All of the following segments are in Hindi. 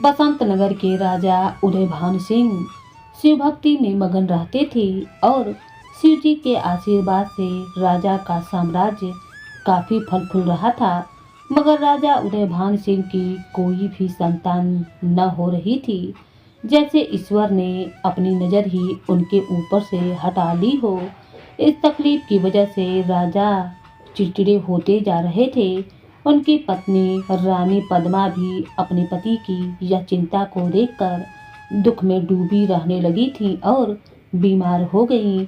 बसंत नगर के राजा उदयभान सिंह शिव भक्ति में मगन रहते थे और शिव जी के आशीर्वाद से राजा का साम्राज्य काफी फल फूल रहा था। मगर राजा उदयभान सिंह की कोई भी संतान न हो रही थी, जैसे ईश्वर ने अपनी नज़र ही उनके ऊपर से हटा ली हो। इस तकलीफ की वजह से राजा चिड़चिड़े होते जा रहे थे। उनकी पत्नी रानी पद्मा भी अपने पति की यह चिंता को देखकर दुख में डूबी रहने लगी थी और बीमार हो गई।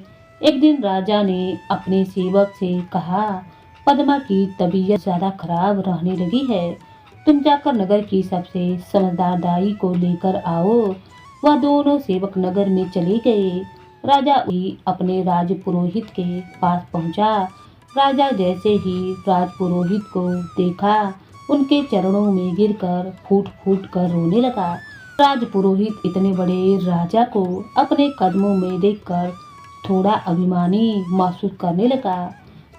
एक दिन राजा ने अपने सेवक से कहा, पद्मा की तबीयत ज़्यादा खराब रहने लगी है, तुम जाकर नगर की सबसे समझदार दाई को लेकर आओ। वह दोनों सेवक नगर में चले गए। राजा भी अपने राजपुरोहित के पास पहुंचा। राजा जैसे ही राजपुरोहित को देखा, उनके चरणों में गिरकर फूट फूट कर रोने लगा। राजपुरोहित इतने बड़े राजा को अपने कदमों में देखकर थोड़ा अभिमानी महसूस करने लगा।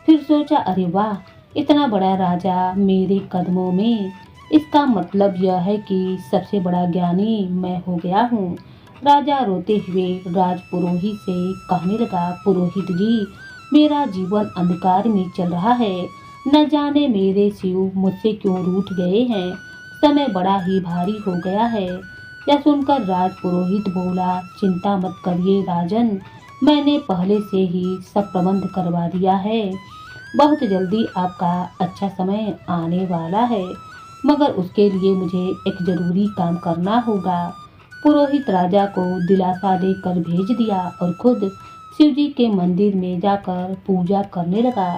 फिर सोचा, अरे वाह, इतना बड़ा राजा मेरे कदमों में, इसका मतलब यह है कि सबसे बड़ा ज्ञानी मैं हो गया हूँ। राजा रोते हुए राजपुरोहित से कहने लगा, पुरोहित जी, मेरा जीवन अंधकार में चल रहा है। न जाने मेरे शिव मुझसे क्यों रूठ गए हैं। समय बड़ा ही भारी हो गया है। यह सुनकर राजपुरोहित बोला, चिंता मत करिए राजन, मैंने पहले से ही सब प्रबंध करवा दिया है। बहुत जल्दी आपका अच्छा समय आने वाला है, मगर उसके लिए मुझे एक जरूरी काम करना होगा। पुरोहित राजा को दिलासा देकर भेज दिया और खुद शिवजी के मंदिर में जाकर पूजा करने लगा।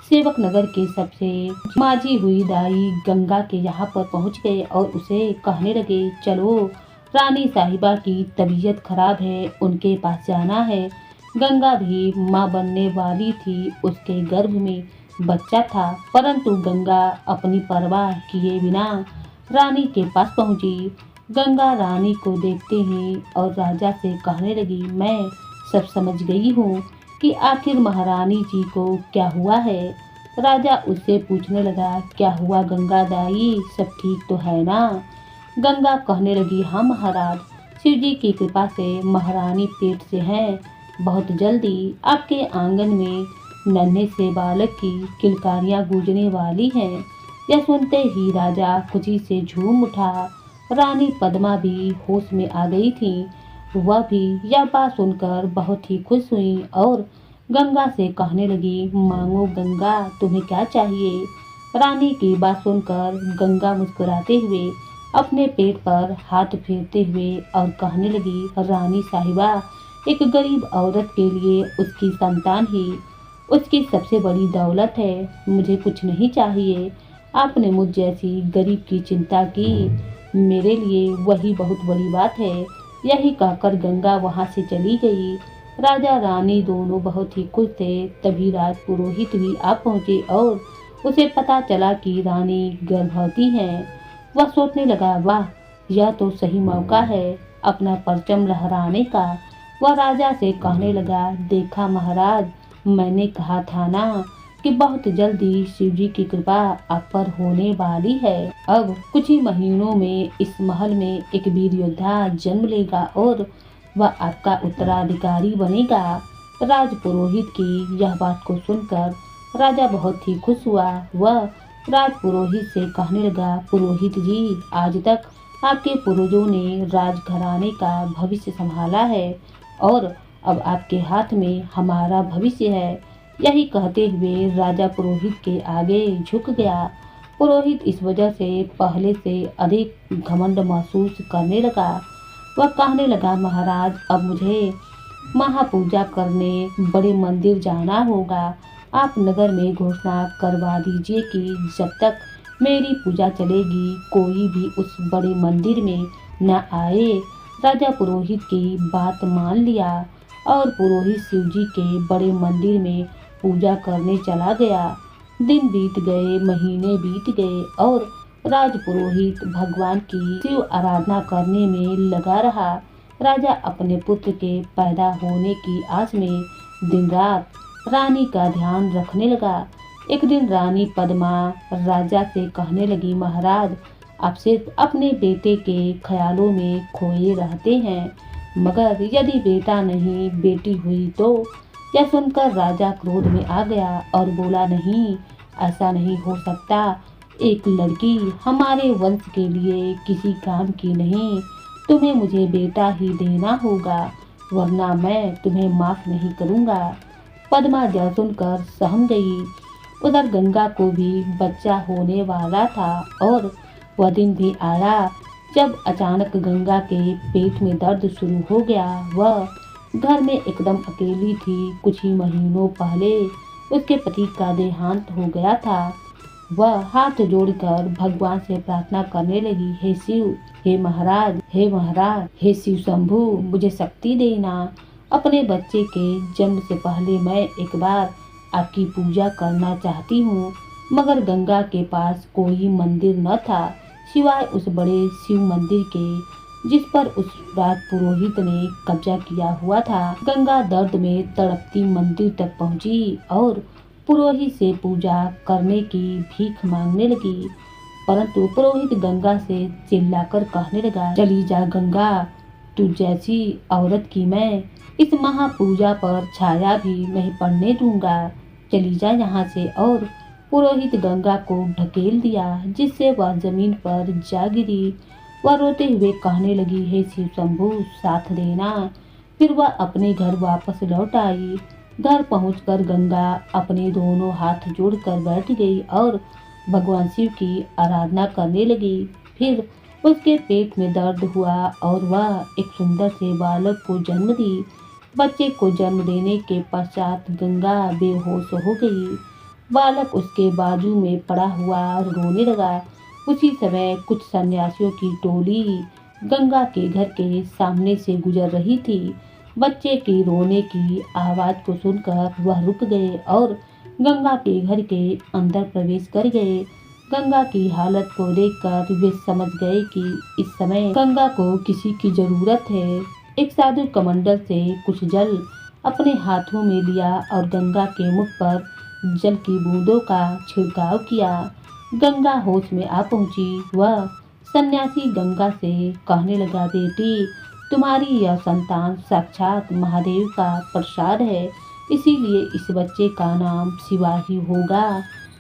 सेवक नगर के सबसे माझी हुई दाई गंगा के यहाँ पर पहुँच गए और उसे कहने लगे, चलो, रानी साहिबा की तबीयत खराब है, उनके पास जाना है। गंगा भी माँ बनने वाली थी, उसके गर्भ में बच्चा था, परंतु गंगा अपनी परवाह किए बिना रानी के पास पहुंची। गंगा रानी को देखते ही और राजा से कहने लगी, मैं सब समझ गई हूँ कि आखिर महारानी जी को क्या हुआ है। राजा उससे पूछने लगा, क्या हुआ गंगा दाई, सब ठीक तो है ना। गंगा कहने लगी, हाँ महाराज, शिव जी की कृपा से महारानी पेट से हैं। बहुत जल्दी आपके आंगन में नन्हे से बालक की किलकारियाँ गूंजने वाली हैं। यह सुनते ही राजा खुशी से झूम उठा। रानी पद्मा भी होश में आ गई थी। वह भी यह बात सुनकर बहुत ही खुश हुई और गंगा से कहने लगी, मांगो गंगा, तुम्हें क्या चाहिए। रानी की बात सुनकर गंगा मुस्कुराते हुए अपने पेट पर हाथ फेरते हुए और कहने लगी, रानी साहिबा, एक गरीब औरत के लिए उसकी संतान ही उसकी सबसे बड़ी दौलत है। मुझे कुछ नहीं चाहिए। आपने मुझ जैसी गरीब की चिंता की, मेरे लिए वही बहुत बड़ी बात है। यही कहकर गंगा वहां से चली गई। राजा रानी दोनों बहुत ही खुश थे। तभी राजपुरोहित भी आ पहुंचे और उसे पता चला कि रानी गर्भवती है। वह सोचने लगा, वाह, यह तो सही मौका है अपना परचम लहराने का। वह राजा से कहने लगा, देखा महाराज, मैंने कहा था ना कि बहुत जल्दी शिवजी की कृपा आप पर होने वाली है। अब कुछ ही महीनों में इस महल में एक वीर योद्धा जन्म लेगा और वह आपका उत्तराधिकारी बनेगा। राजपुरोहित की यह बात को सुनकर राजा बहुत ही खुश हुआ। वह राजपुरोहित से कहने लगा, पुरोहित जी, आज तक आपके पूर्वजों ने राजघराने का भविष्य संभाला है और अब आपके हाथ में हमारा भविष्य है। यही कहते हुए राजा पुरोहित के आगे झुक गया। पुरोहित इस वजह से पहले से अधिक घमंड महसूस करने लगा। वह कहने लगा, महाराज, अब मुझे महापूजा करने बड़े मंदिर जाना होगा। आप नगर में घोषणा करवा दीजिए कि जब तक मेरी पूजा चलेगी कोई भी उस बड़े मंदिर में न आए। राजा पुरोहित की बात मान लिया और पुरोहित शिवजी के बड़े मंदिर में पूजा करने चला गया। दिन बीत गए, महीने बीत गए और राजपुरोहित भगवान की शिव आराधना करने में लगा रहा। राजा अपने पुत्र के पैदा होने की आस में दिन रात रानी का ध्यान रखने लगा। एक दिन रानी पद्मा राजा से कहने लगी, महाराज, आप सिर्फ अपने बेटे के ख्यालों में खोए रहते हैं। मगर यदि बेटा नहीं बेटी हुई तो? यह सुनकर राजा क्रोध में आ गया और बोला, नहीं, ऐसा नहीं हो सकता। एक लड़की हमारे वंश के लिए किसी काम की नहीं। तुम्हें मुझे बेटा ही देना होगा, वरना मैं तुम्हें माफ नहीं करूँगा। पद्मा यह सुनकर सहम गई। उधर गंगा को भी बच्चा होने वाला था और वह दिन भी आया जब अचानक गंगा के पेट में दर्द शुरू हो गया। वह घर में एकदम अकेली थी। कुछ ही महीनों पहले उसके पति का देहांत हो गया था। वह हाथ जोड़कर भगवान से प्रार्थना करने लगी, हे शिव, हे महाराज, हे महाराज, हे शिव शंभु, मुझे शक्ति देना। अपने बच्चे के जन्म से पहले मैं एक बार आपकी पूजा करना चाहती हूँ। मगर गंगा के पास कोई मंदिर न था सिवाय उस बड़े शिव मंदिर के जिस पर उस राज पुरोहित ने कब्जा किया हुआ था। गंगा दर्द में तड़पती मंदिर तक पहुंची और पुरोहित से पूजा करने की भीख मांगने लगी। परंतु पुरोहित गंगा से चिल्लाकर कहने लगा, चली जा गंगा, तू जैसी औरत की मैं इस महापूजा पर छाया भी नहीं पड़ने दूंगा। चली जा यहाँ से। और पुरोहित गंगा को ढकेल दिया जिससे वह जमीन पर जा गिरी। वह रोते हुए कहने लगी, हे शिव शंभु, साथ देना। फिर वह अपने घर वापस लौट आई। घर पहुंचकर गंगा अपने दोनों हाथ जोड़कर बैठ गई और भगवान शिव की आराधना करने लगी। फिर उसके पेट में दर्द हुआ और वह एक सुंदर से बालक को जन्म दी। बच्चे को जन्म देने के पश्चात गंगा बेहोश हो गई। बालक उसके बाजू में पड़ा हुआ रोने लगा। उसी समय कुछ सन्यासियों की टोली गंगा के घर के सामने से गुजर रही थी। बच्चे की रोने की आवाज़ को सुनकर वह रुक गए और गंगा के घर के अंदर प्रवेश कर गए। गंगा की हालत को देखकर वे समझ गए कि इस समय गंगा को किसी की जरूरत है। एक साधु कमंडल से कुछ जल अपने हाथों में लिया और गंगा के मुख पर जल की बूंदों का छिड़काव किया। गंगा होश में आ पहुंची। वह सन्यासी गंगा से कहने लगा, बेटी, तुम्हारी यह संतान साक्षात महादेव का प्रसाद है, इसीलिए इस बच्चे का नाम शिवा ही होगा।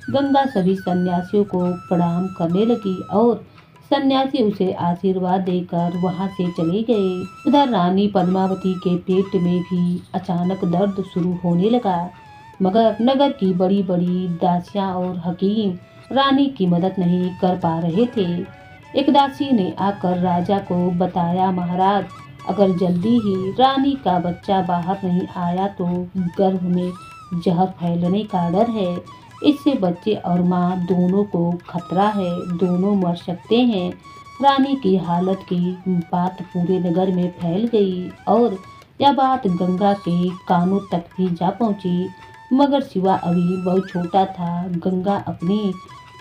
गंगा सभी सन्यासियों को प्रणाम करने लगी और सन्यासी उसे आशीर्वाद देकर वहां से चले गए। उधर रानी पद्मावती के पेट में भी अचानक दर्द शुरू होने लगा। मगर नगर की बड़ी बड़ी दासियां और हकीम रानी की मदद नहीं कर पा रहे थे। एक दासी ने आकर राजा को बताया, महाराज, अगर जल्दी ही रानी का बच्चा बाहर नहीं आया तो गर्भ में जहर फैलने का डर है। इससे बच्चे और माँ दोनों को खतरा है, दोनों मर सकते हैं। रानी की हालत की बात पूरे नगर में फैल गई और यह बात गंगा के कानों तक भी जा पहुंची। मगर शिवा अभी बहुत छोटा था। गंगा अपनी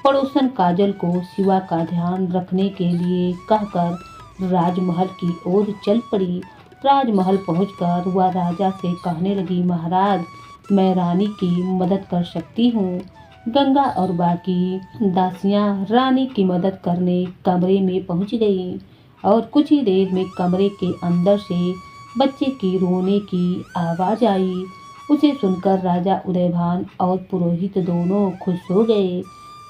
पड़ोसन काजल को शिवा का ध्यान रखने के लिए कहकर राजमहल की ओर चल पड़ी। राजमहल पहुंचकर वह राजा से कहने लगी, महाराज, मैं रानी की मदद कर सकती हूँ। गंगा और बाकी दासियां रानी की मदद करने कमरे में पहुंच गईं और कुछ ही देर में कमरे के अंदर से बच्चे की रोने की आवाज़ आई। उसे सुनकर राजा उदयभान और पुरोहित दोनों खुश हो गए।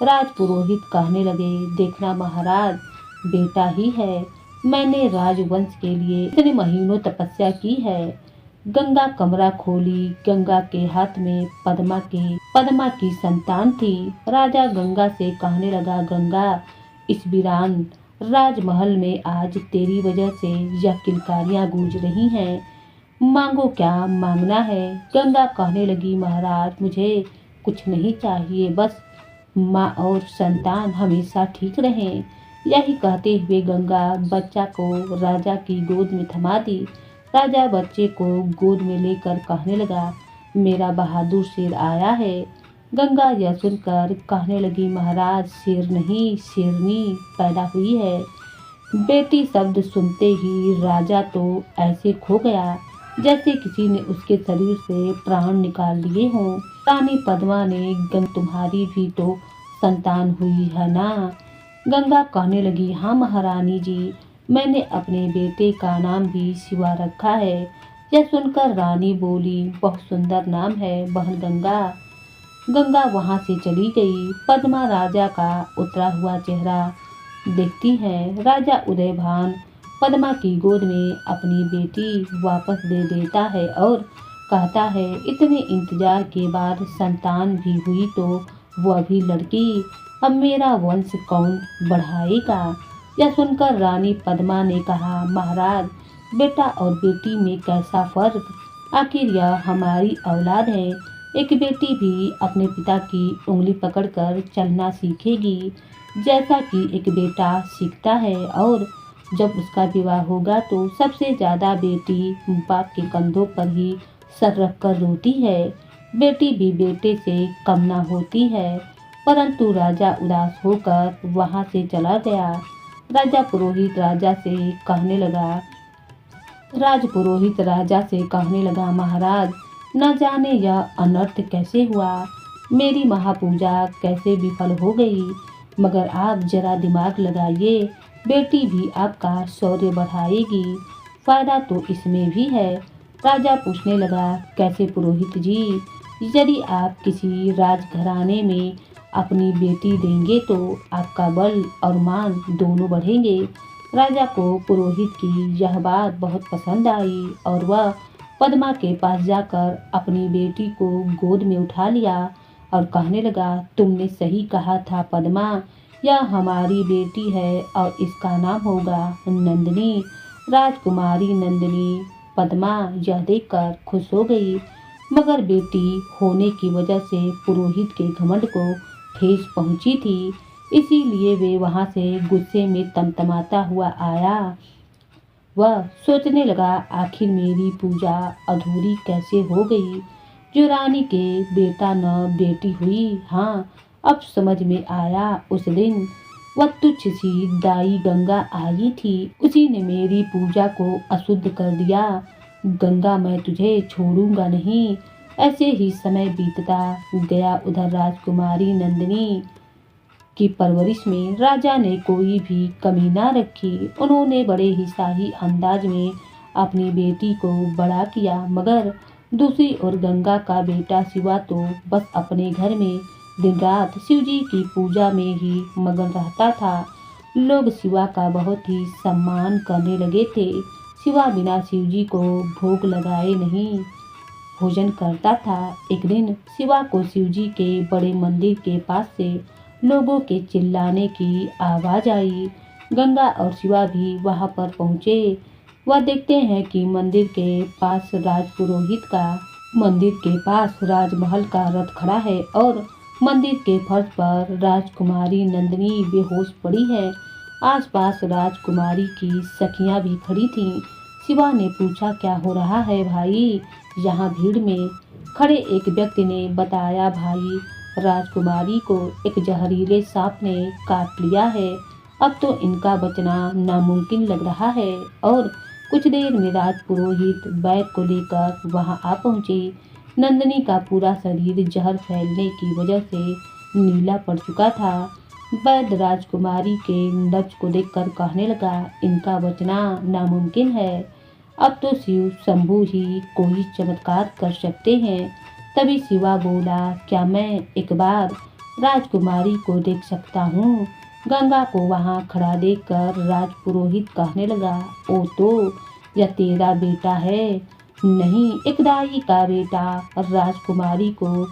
राजपुरोहित कहने लगे, देखना महाराज, बेटा ही है। मैंने राजवंश के लिए इतने महीनों तपस्या की है। गंगा कमरा खोली। गंगा के हाथ में पद्मा की संतान थी। राजा गंगा से कहने लगा, गंगा, इस वीरान राजमहल में आज तेरी वजह से यह किलकारियां गूंज रही हैं। मांगो, क्या मांगना है? गंगा कहने लगी, महाराज, मुझे कुछ नहीं चाहिए, बस माँ और संतान हमेशा ठीक रहें। यही कहते हुए गंगा बच्चा को राजा की गोद में थमा दी। राजा बच्चे को गोद में लेकर कहने लगा, मेरा बहादुर शेर आया है। गंगा यह सुनकर कहने लगी, महाराज, शेर नहीं, शेरनी पैदा हुई है। बेटी शब्द सुनते ही राजा तो ऐसे खो गया जैसे किसी ने उसके शरीर से प्राण निकाल लिए हों। रानी पद्मा ने, तुम्हारी भी तो संतान हुई है ना? गंगा कहने लगी, हाँ महारानी जी, मैंने अपने बेटे का नाम भी शिवा रखा है। यह सुनकर रानी बोली, बहुत सुंदर नाम है बहन गंगा। गंगा वहां से चली गई। पद्मा राजा का उतरा हुआ चेहरा देखती है। राजा उदयभान पद्मा की गोद में अपनी बेटी वापस दे देता है और कहता है, इतने इंतजार के बाद संतान भी हुई तो वह भी लड़की, अब मेरा वंश कौन बढ़ाएगा। यह सुनकर रानी पद्मा ने कहा, महाराज, बेटा और बेटी में कैसा फर्क, आखिर यह हमारी औलाद है। एक बेटी भी अपने पिता की उंगली पकड़कर चलना सीखेगी जैसा कि एक बेटा सीखता है, और जब उसका विवाह होगा तो सबसे ज़्यादा बेटी बाप के कंधों पर ही सर रखकर रोती है। बेटी भी बेटे से कम ना होती है। परंतु राजा उदास होकर वहां से चला गया। राजपुरोहित राजा से कहने लगा, महाराज, न जाने यह अनर्थ कैसे हुआ, मेरी महापूजा कैसे विफल हो गई, मगर आप जरा दिमाग लगाइए, बेटी भी आपका शौर्य बढ़ाएगी, फायदा तो इसमें भी है। राजा पूछने लगा, कैसे पुरोहित जी, यदि आप किसी राजघराने में अपनी बेटी देंगे तो आपका बल और मान दोनों बढ़ेंगे। राजा को पुरोहित की यह बात बहुत पसंद आई और वह पद्मा के पास जाकर अपनी बेटी को गोद में उठा लिया और कहने लगा, तुमने सही कहा था पद्मा, यह हमारी बेटी है और इसका नाम होगा नंदिनी। राजकुमारी नंदिनी। पद्मा यह देखकर खुश हो गई, मगर बेटी होने की वजह से पुरोहित के घमंड को ठेस पहुंची थी, इसीलिए वे वहां से गुस्से में तमतमाता हुआ आया। वह सोचने लगा, आखिर मेरी पूजा अधूरी कैसे हो गई, जो रानी के बेटा न बेटी हुई। हाँ, अब समझ में आया, उस दिन वह तुच्छ सी दाई गंगा आई थी, उसी ने मेरी पूजा को अशुद्ध कर दिया। गंगा, मैं तुझे छोड़ूंगा नहीं। ऐसे ही समय बीतता गया। उधर राजकुमारी नंदिनी की परवरिश में राजा ने कोई भी कमी ना रखी। उन्होंने बड़े ही शाही अंदाज में अपनी बेटी को बड़ा किया, मगर दूसरी ओर गंगा का बेटा शिवा तो बस अपने घर में दिन रात शिवजी की पूजा में ही मगन रहता था। लोग शिवा का बहुत ही सम्मान करने लगे थे। शिवा बिना शिवजी को भोग लगाए नहीं भोजन करता था। एक दिन शिवा को शिवजी के बड़े मंदिर के पास से लोगों के चिल्लाने की आवाज आई। गंगा और शिवा भी वहां पर पहुंचे। वह देखते हैं कि मंदिर के पास राजमहल का रथ खड़ा है और मंदिर के फर्श पर राजकुमारी नंदिनी बेहोश पड़ी है। आसपास राजकुमारी की सखियां भी खड़ी थीं। शिवा ने पूछा, क्या हो रहा है भाई? यहाँ भीड़ में खड़े एक व्यक्ति ने बताया, भाई, राजकुमारी को एक जहरीले सांप ने काट लिया है। अब तो इनका बचना नामुमकिन लग रहा है। और कुछ देर में राजपुरोहित वैद्य को लेकर वहां आ पहुंचे। नंदिनी का पूरा शरीर जहर फैलने की वजह से नीला पड़ चुका था। वैद्य राजकुमारी के नब्ज को देखकर कहने लगा, इनका बचना नामुमकिन है। अब तो शिव शंभू ही कोई चमत्कार कर सकते हैं। तभी शिवा बोला, क्या मैं एक बार राजकुमारी को देख सकता हूँ? गंगा को वहां खड़ा देखकर राजपुरोहित कहने लगा, ओ तो यह तेरा बेटा है। नहीं, एक दाई का बेटा राजकुमारी को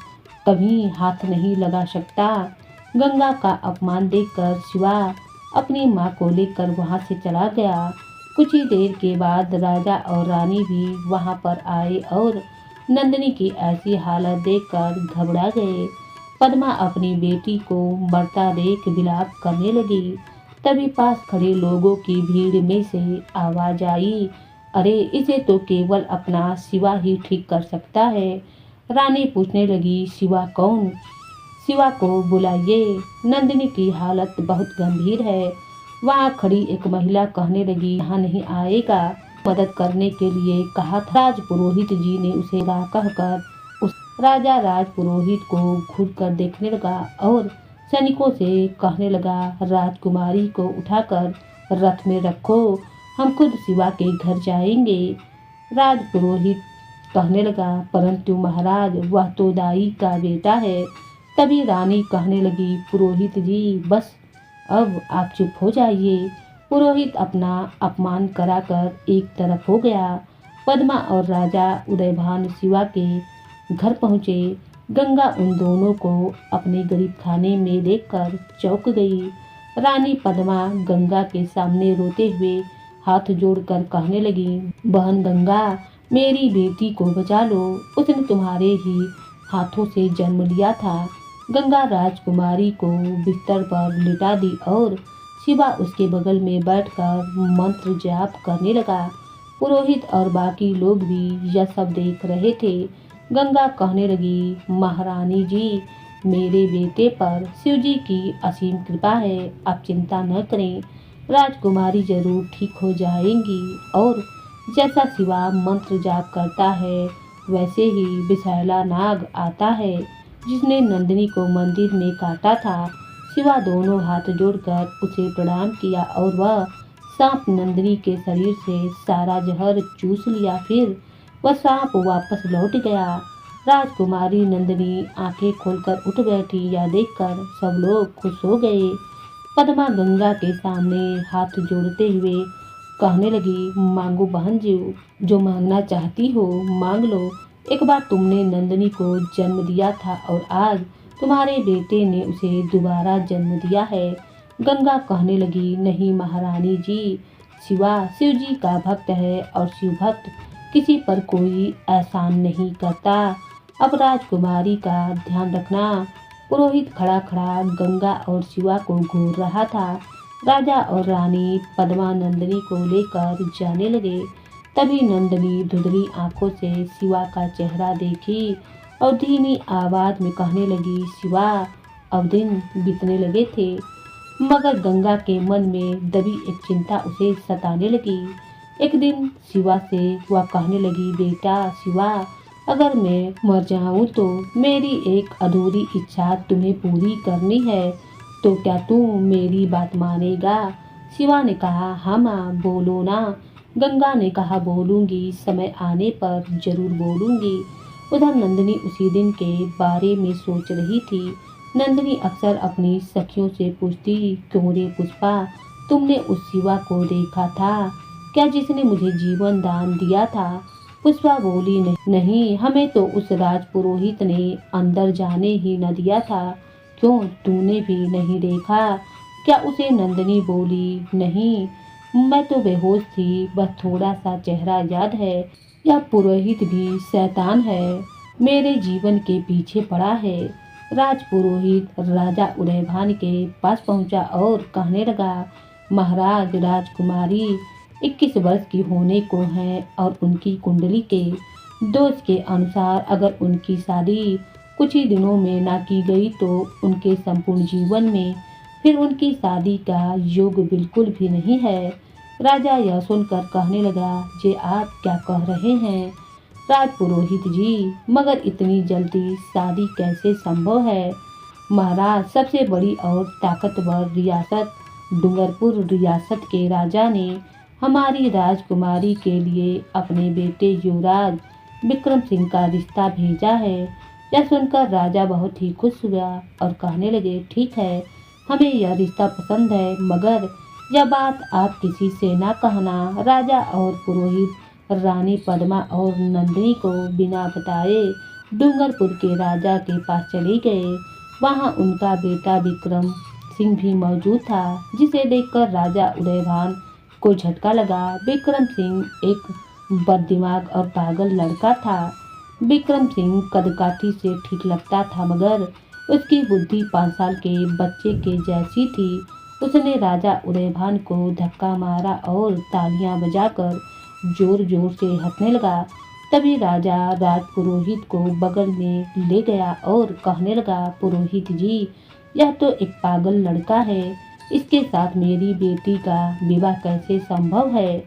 कभी हाथ नहीं लगा सकता। गंगा का अपमान देखकर शिवा अपनी माँ को लेकर वहां से चला गया। कुछ ही देर के बाद राजा और रानी भी वहां पर आए और नंदिनी की ऐसी हालत देखकर घबरा गए। पद्मा अपनी बेटी को मरता देख विलाप करने लगी। तभी पास खड़े लोगों की भीड़ में से आवाज आई, अरे, इसे तो केवल अपना शिवा ही ठीक कर सकता है। रानी पूछने लगी, शिवा कौन? शिवा को बुलाइए, नंदिनी की हालत बहुत गंभीर है। वहां खड़ी एक महिला कहने लगी, यहाँ नहीं आएगा, मदद करने के लिए कहा था। राजपुरोहित जी ने उसे कहकर उस राजा राजपुरोहित को घूर कर देखने लगा और सैनिकों से कहने लगा, राजकुमारी को उठाकर रथ में रखो, हम खुद शिवा के घर जाएंगे। राजपुरोहित कहने लगा, परंतु महाराज वह तो दाई का बेटा है। तभी रानी कहने लगी, पुरोहित जी बस अब आप चुप हो जाइए। पुरोहित अपना अपमान कराकर एक तरफ हो गया। पद्मा और राजा उदयभान शिवा के घर पहुँचे। गंगा उन दोनों को अपने गरीब खाने में देखकर चौंक गई। रानी पद्मा गंगा के सामने रोते हुए हाथ जोड़कर कहने लगी, बहन गंगा, मेरी बेटी को बचा लो, उसने तुम्हारे ही हाथों से जन्म लिया था। गंगा राजकुमारी को बिस्तर पर लिटा दी और शिवा उसके बगल में बैठकर मंत्र जाप करने लगा। पुरोहित और बाकी लोग भी यह सब देख रहे थे। गंगा कहने लगी, महारानी जी, मेरे बेटे पर शिव जी की असीम कृपा है, आप चिंता न करें, राजकुमारी जरूर ठीक हो जाएंगी। और जैसा शिवा मंत्र जाप करता है वैसे ही विषैला नाग आता है जिसने नंदिनी को मंदिर में काटा था। शिवा दोनों हाथ जोड़कर उसे प्रणाम किया और वह सांप नंदिनी के शरीर से सारा जहर चूस लिया। फिर वह सांप वापस लौट गया। राजकुमारी नंदिनी आंखें खोलकर उठ बैठी। यह देखकर सब लोग खुश हो गए। पद्मा गंगा के सामने हाथ जोड़ते हुए कहने लगी, मांगो बहन जी, जो मांगना चाहती हो मांग लो। एक बार तुमने नंदिनी को जन्म दिया था और आज तुम्हारे बेटे ने उसे दोबारा जन्म दिया है। गंगा कहने लगी, नहीं महारानी जी, शिवा शिव जी का भक्त है और शिव भक्त किसी पर कोई एहसान नहीं करता। अब राजकुमारी का ध्यान रखना। पुरोहित खड़ा खड़ा गंगा और शिवा को घूर रहा था। राजा और रानी पद्मा नंदिनी को लेकर जाने लगे। तभी नंदिनी धुंधली आंखों से शिवा का चेहरा देखी और धीमी आवाज में कहने लगी, शिवा अब दिन बीतने लगे थे। मगर गंगा के मन में दबी एक चिंता उसे सताने लगी। एक दिन शिवा से वह कहने लगी, बेटा शिवा, अगर मैं मर जाऊं तो मेरी एक अधूरी इच्छा तुम्हें पूरी करनी है, तो क्या तू मेरी बात मानेगा? शिवा ने कहा, हाँ माँ, बोलो ना। गंगा ने कहा, बोलूंगी, समय आने पर जरूर बोलूंगी। उधर नंदिनी उसी दिन के बारे में सोच रही थी। नंदिनी अक्सर अपनी सखियों से पूछती, क्यों रे पुष्पा, तुमने उस शिवा को देखा था क्या जिसने मुझे जीवन दान दिया था? पुष्पा बोली, नहीं, हमें तो उस राजपुरोहित ने अंदर जाने ही न दिया था। क्यों, तूने भी नहीं देखा क्या उसे? नंदिनी बोली, नहीं, मैं तो बेहोश थी, बस थोड़ा सा चेहरा याद है। यह पुरोहित भी शैतान है, मेरे जीवन के पीछे पड़ा है। राजपुरोहित राजा उदयभान के पास पहुंचा और कहने लगा, महाराज, राजकुमारी 21 वर्ष की होने को है और उनकी कुंडली के दोष के अनुसार अगर उनकी शादी कुछ ही दिनों में ना की गई तो उनके संपूर्ण जीवन में फिर उनकी शादी का योग बिल्कुल भी नहीं है। राजा यह सुनकर कहने लगा, जे आप क्या कह रहे हैं राजपुरोहित जी, मगर इतनी जल्दी शादी कैसे संभव है? महाराज, सबसे बड़ी और ताकतवर रियासत डूंगरपुर रियासत के राजा ने हमारी राजकुमारी के लिए अपने बेटे युवराज विक्रम सिंह का रिश्ता भेजा है। यह सुनकर राजा बहुत ही खुश हुआ और कहने लगे, ठीक है, हमें यह रिश्ता पसंद है, मगर यह बात आप किसी से ना कहना। राजा और पुरोहित रानी पद्मा और नंदिनी को बिना बताए डूंगरपुर के राजा के पास चले गए। वहां उनका बेटा विक्रम सिंह भी मौजूद था, जिसे देखकर राजा उदयभान को झटका लगा। विक्रम सिंह एक बददिमाग और पागल लड़का था। विक्रम सिंह कदकाठी से ठीक लगता था, मगर उसकी बुद्धि 5 साल के बच्चे के जैसी थी। उसने राजा उदयभान को धक्का मारा और तालियां बजाकर जोर जोर से हंसने लगा। तभी राजा राजपुरोहित को बगल में ले गया और कहने लगा, पुरोहित जी, यह तो एक पागल लड़का है, इसके साथ मेरी बेटी का विवाह कैसे संभव है?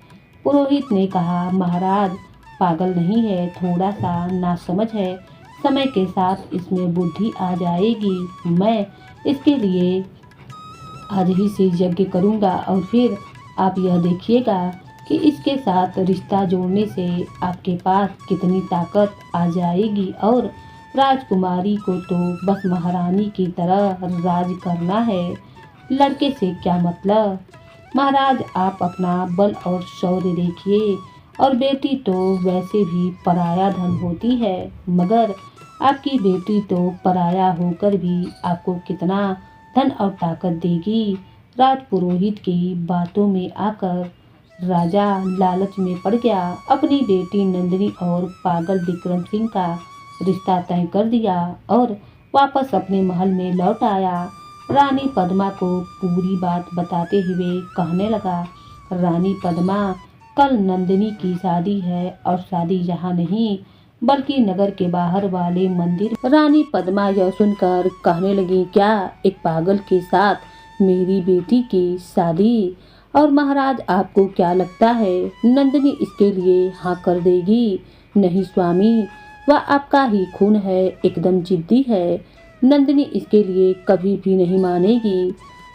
पुरोहित ने कहा, महाराज, पागल नहीं है, थोड़ा सा नासमझ है, समय के साथ इसमें बुद्धि आ जाएगी। मैं इसके लिए आज ही से यज्ञ करूँगा और फिर आप यह देखिएगा कि इसके साथ रिश्ता जोड़ने से आपके पास कितनी ताकत आ जाएगी और राजकुमारी को तो बस महारानी की तरह राज करना है। लड़के से क्या मतलब? महाराज आप अपना बल और शौर्य देखिए और बेटी तो वैसे भी पराया धन होती है, मगर आपकी बेटी तो पराया होकर भी आपको कितना धन और ताकत देगी। राजपुरोहित की बातों में आकर राजा लालच में पड़ गया। अपनी बेटी नंदिनी और पागल विक्रम सिंह का रिश्ता तय कर दिया और वापस अपने महल में लौट आया। रानी पद्मा को पूरी बात बताते हुए कहने लगा, रानी पद्मा, कल नंदिनी की शादी है और शादी यहाँ नहीं बल्कि नगर के बाहर वाले मंदिर। रानी पद्मा यह सुनकर कहने लगी, क्या एक पागल के साथ मेरी बेटी की शादी? और महाराज आपको क्या लगता है नंदिनी इसके लिए हाँ कर देगी? नहीं स्वामी, वह आपका ही खून है, एकदम जिद्दी है। नंदिनी इसके लिए कभी भी नहीं मानेगी।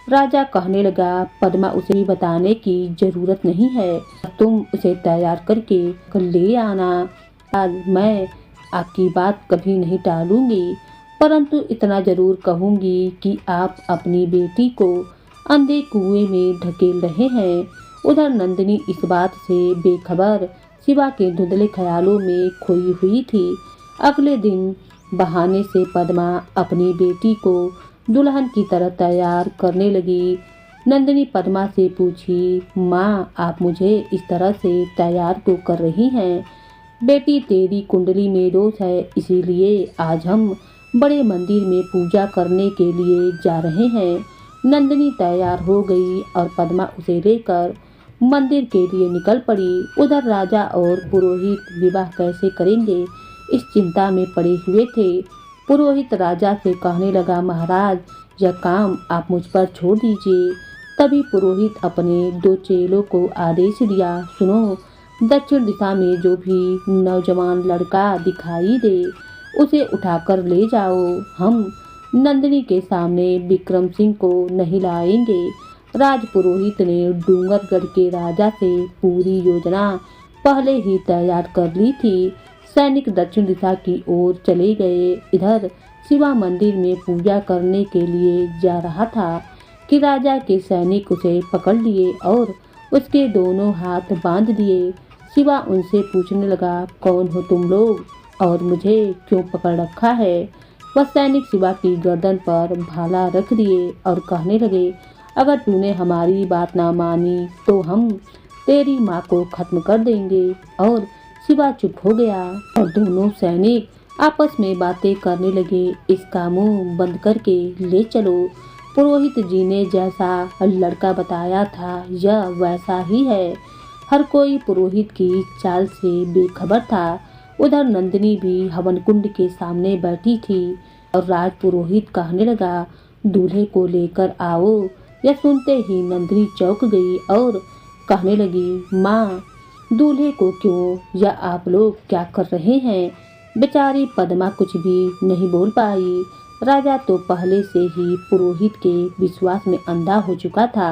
राजा कहने लगा, पद्मा उसे भी बताने की जरूरत नहीं है, तुम उसे तैयार करके ले आना। आज मैं आपकी बात कभी नहीं टालूंगी, परंतु इतना जरूर कहूंगी कि आप अपनी बेटी को अंधे कुएं में ढकेल रहे हैं। उधर नंदिनी इस बात से बेखबर शिवा के धुंधले ख्यालों में खोई हुई थी। अगले दिन बहाने से पद्मा अपनी बेटी को दुल्हन की तरह तैयार करने लगी। नंदिनी पद्मा से पूछी, माँ आप मुझे इस तरह से तैयार क्यों कर रही हैं? बेटी तेरी कुंडली में दोष है, इसीलिए आज हम बड़े मंदिर में पूजा करने के लिए जा रहे हैं। नंदिनी तैयार हो गई और पद्मा उसे लेकर मंदिर के लिए निकल पड़ी। उधर राजा और पुरोहित विवाह कैसे करेंगे इस चिंता में पड़े हुए थे। पुरोहित राजा से कहने लगा, महाराज यह काम आप मुझ पर छोड़ दीजिए। तभी पुरोहित अपने 2 चेलों को आदेश दिया, सुनो, दक्षिण दिशा में जो भी नौजवान लड़का दिखाई दे उसे उठाकर ले जाओ। हम नंदिनी के सामने विक्रम सिंह को नहीं लाएंगे। राजपुरोहित ने डूंगरगढ़ के राजा से पूरी योजना पहले ही तैयार कर ली थी। सैनिक दक्षिण दिशा की ओर चले गए। इधर शिवा मंदिर में पूजा करने के लिए जा रहा था कि राजा के सैनिक उसे पकड़ लिए और उसके दोनों हाथ बांध दिए। शिवा उनसे पूछने लगा, कौन हो तुम लोग और मुझे क्यों पकड़ रखा है? वह सैनिक शिवा की गर्दन पर भाला रख दिए और कहने लगे, अगर तूने हमारी बात ना मानी तो हम तेरी माँ को खत्म कर देंगे। और शिवा चुप हो गया और दोनों सैनिक आपस में बातें करने लगे। इसका मुंह बंद करके ले चलो। पुरोहित जी ने जैसा लड़का बताया था यह वैसा ही है। हर कोई पुरोहित की चाल से बेखबर था। उधर नंदिनी भी हवन कुंड के सामने बैठी थी और राजपुरोहित कहने लगा, दूल्हे को लेकर आओ। यह सुनते ही नंदिनी चौंक गई और कहने लगी, माँ दूल्हे को क्यों, या आप लोग क्या कर रहे हैं? बेचारी पद्मा कुछ भी नहीं बोल पाई। राजा तो पहले से ही पुरोहित के विश्वास में अंधा हो चुका था।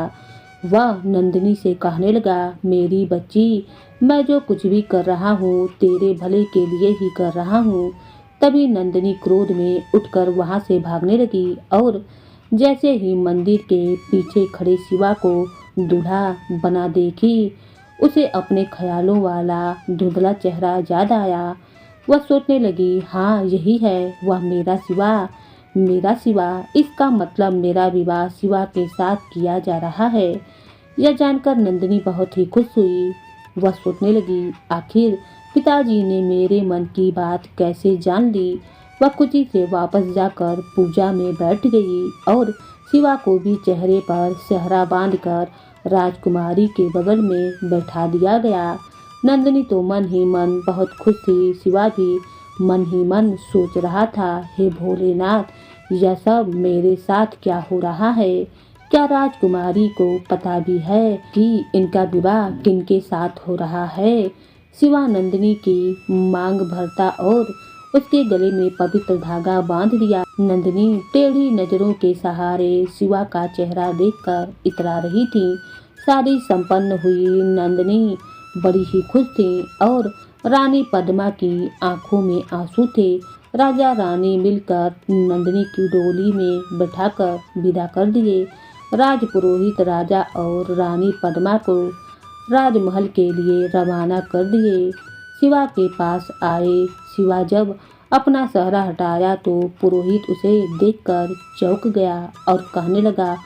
वह नंदिनी से कहने लगा, मेरी बच्ची, मैं जो कुछ भी कर रहा हूँ तेरे भले के लिए ही कर रहा हूँ। तभी नंदिनी क्रोध में उठकर वहाँ से भागने लगी और जैसे ही मंदिर के पीछे खड़े शिवा को दूल्हा बना देखी, उसे अपने ख्यालों वाला धुंधला चेहरा याद आया। वह सोचने लगी, हाँ यही है वह मेरा शिवा, मेरा शिवा। इसका मतलब मेरा विवाह शिवा के साथ किया जा रहा है। यह जानकर नंदिनी बहुत ही खुश हुई। वह सोचने लगी, आखिर पिताजी ने मेरे मन की बात कैसे जान ली। वह खुशी से वापस जाकर पूजा में बैठ गई और शिवा को भी चेहरे पर सेहरा बांधकर राजकुमारी के बगल में बैठा दिया गया। नंदिनी तो मन ही मन बहुत खुश थी। शिवा भी मन ही मन सोच रहा था, हे भोलेनाथ, यह सब मेरे साथ क्या हो रहा है? क्या राजकुमारी को पता भी है कि इनका विवाह किनके साथ हो रहा है? शिवा नंदिनी की मांग भरता और उसके गले में पवित्र धागा बांध दिया। नंदिनी टेढ़ी नजरों के सहारे शिवा का चेहरा देखकर इतरा रही थी। शादी संपन्न हुई नंदिनी बड़ी ही खुश थी और रानी पद्मा की आंखों में आंसू थे। राजा रानी मिलकर नंदिनी की डोली में बैठाकर विदा कर दिए। राजपुरोहित राजा और रानी पद्मा को राजमहल के लिए रवाना कर दिए। शिवा के पास आए। शिवा जब अपना सहरा हटाया तो पुरोहित उसे देखकर चौंक गया और कहने लगा,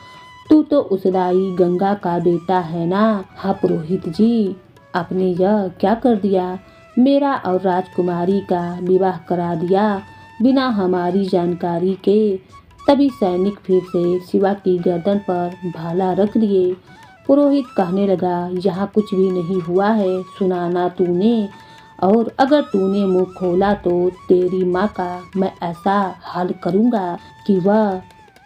तू तो उस दाई गंगा का बेटा है ना? हाँ पुरोहित जी, आपने यह क्या कर दिया? मेरा और राजकुमारी का विवाह करा दिया बिना हमारी जानकारी के। तभी सैनिक फिर से शिवा की गर्दन पर भाला रख दिए। पुरोहित कहने लगा, यहाँ कुछ भी नहीं हुआ है, सुनाना तूने, और अगर तूने मुंह खोला तो तेरी माँ का मैं ऐसा हाल करूँगा कि वह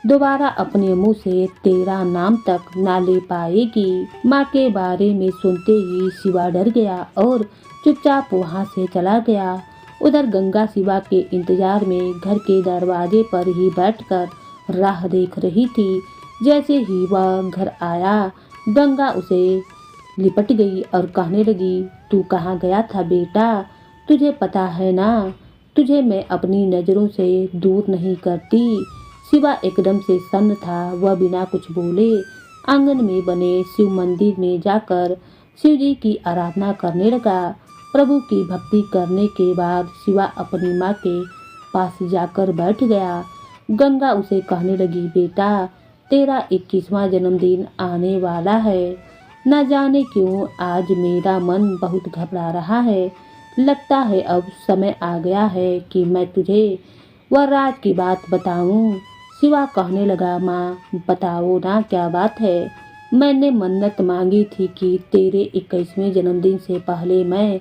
दोबारा अपने मुंह से तेरा नाम तक ना ले पाएगी। माँ के बारे में सुनते ही शिवा डर गया और चुपचाप वहाँ से चला गया। उधर गंगा शिवा के इंतजार में घर के दरवाजे पर ही बैठकर राह देख रही थी। जैसे ही वह घर आया, गंगा उसे लिपट गई और कहने लगी, तू कहाँ गया था बेटा? तुझे पता है ना, तुझे मैं अपनी नज़रों से दूर नहीं करती। शिवा एकदम से सन्न था। वह बिना कुछ बोले आंगन में बने शिव मंदिर में जाकर शिव जी की आराधना करने लगा। प्रभु की भक्ति करने के बाद शिवा अपनी माँ के पास जाकर बैठ गया। गंगा उसे कहने लगी, बेटा तेरा 21वां जन्मदिन आने वाला है। न जाने क्यों आज मेरा मन बहुत घबरा रहा है। लगता है अब समय आ गया है कि मैं तुझे वह राज की बात बताऊं। शिवा कहने लगा, माँ बताओ ना, क्या बात है? मैंने मन्नत मांगी थी कि तेरे 21वें जन्मदिन से पहले मैं